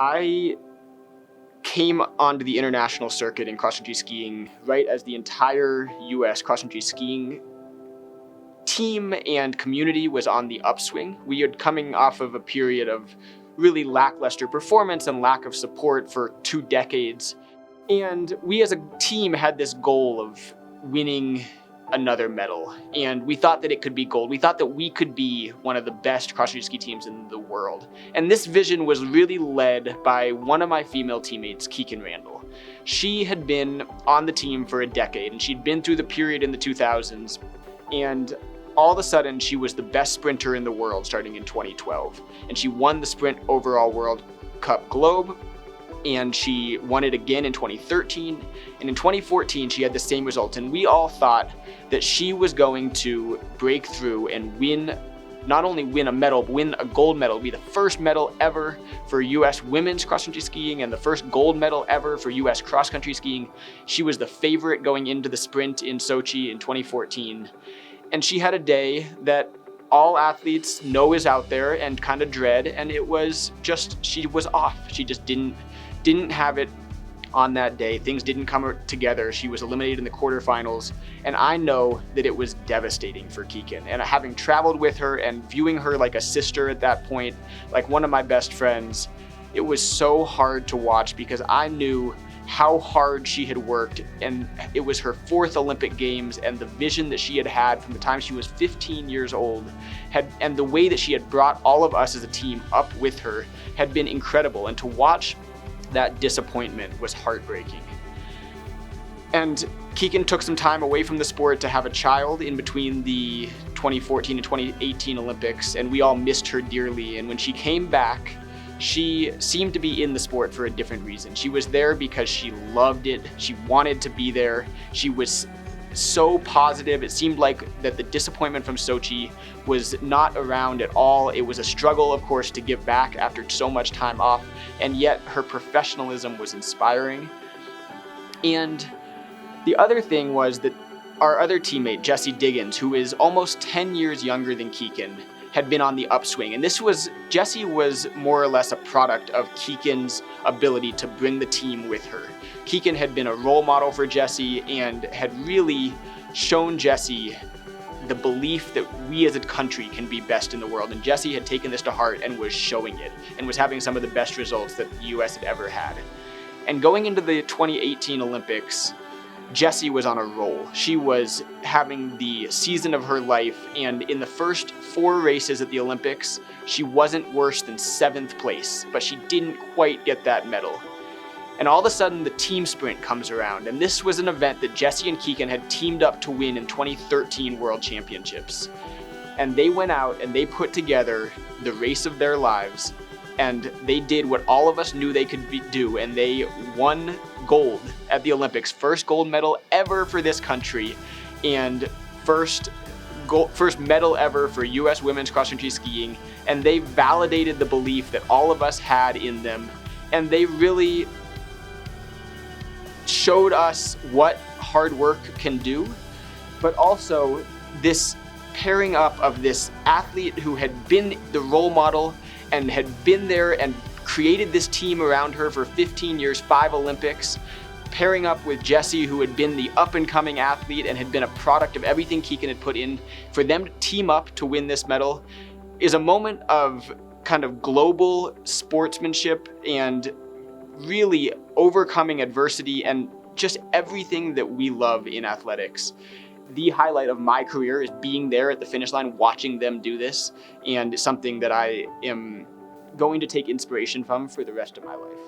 I came onto the international circuit in cross-country skiing right as the entire US cross-country skiing team and community was on the upswing. We had coming off of a period of really lackluster performance and lack of support for 2 decades. And we as a team had this goal of winning another medal. And we thought that it could be gold. We thought that we could be one of the best cross-country ski teams in the world. And this vision was really led by one of my female teammates, Kikkan Randall. She had been on the team for a decade, and she'd been through the period in the 2000s. And all of a sudden, she was the best sprinter in the world starting in 2012. And she won the Sprint Overall World Cup Globe, and she won it again in 2013. And in 2014, she had the same result. And we all thought that she was going to break through and win, not only win a medal, but win a gold medal, be the first medal ever for US women's cross-country skiing and the first gold medal ever for US cross-country skiing. She was the favorite going into the sprint in Sochi in 2014. And she had a day that all athletes know is out there and kind of dread, and it was just, she was off. She just didn't have it on that day. Things didn't come together. She was eliminated in the quarterfinals, and I know that it was devastating for Kikkan. And having traveled with her and viewing her like a sister at that point, like one of my best friends, it was so hard to watch because I knew how hard she had worked, and it was her 4th Olympic Games, and the vision that she had had from the time she was 15 years old and the way that she had brought all of us as a team up with her had been incredible. And to watch that disappointment was heartbreaking. And Kikkan took some time away from the sport to have a child in between the 2014 and 2018 Olympics, and we all missed her dearly. And when she came back, she seemed to be in the sport for a different reason. She was there because she loved it. She wanted to be there. She was so positive. It seemed like that the disappointment from Sochi was not around at all. It was a struggle, of course, to give back after so much time off, and yet her professionalism was inspiring. And the other thing was that our other teammate, Jessie Diggins, who is almost 10 years younger than Kikkan, had been on the upswing. And Jessie was more or less a product of Kikkan's ability to bring the team with her. Kikkan had been a role model for Jessie and had really shown Jessie the belief that we as a country can be best in the world. And Jessie had taken this to heart and was showing it and was having some of the best results that the US had ever had. And going into the 2018 Olympics, Jessie was on a roll. She was having the season of her life, and in the first 4 races at the Olympics, she wasn't worse than 7th place, but she didn't quite get that medal. And all of a sudden, the team sprint comes around, and this was an event that Jessie and Kikkan had teamed up to win in 2013 World Championships. And they went out and they put together the race of their lives, and they did what all of us knew they could do, and they won gold at the Olympics. First gold medal ever for this country, and first medal ever for US women's cross-country skiing. And they validated the belief that all of us had in them, and they really showed us what hard work can do, but also this pairing up of this athlete who had been the role model and had been there and created this team around her for 15 years, 5 Olympics, pairing up with Jessie, who had been the up-and-coming athlete and had been a product of everything Kikkan had put in. For them to team up to win this medal is a moment of kind of global sportsmanship and really overcoming adversity and just everything that we love in athletics. The highlight of my career is being there at the finish line, watching them do this, and something that I am going to take inspiration from for the rest of my life.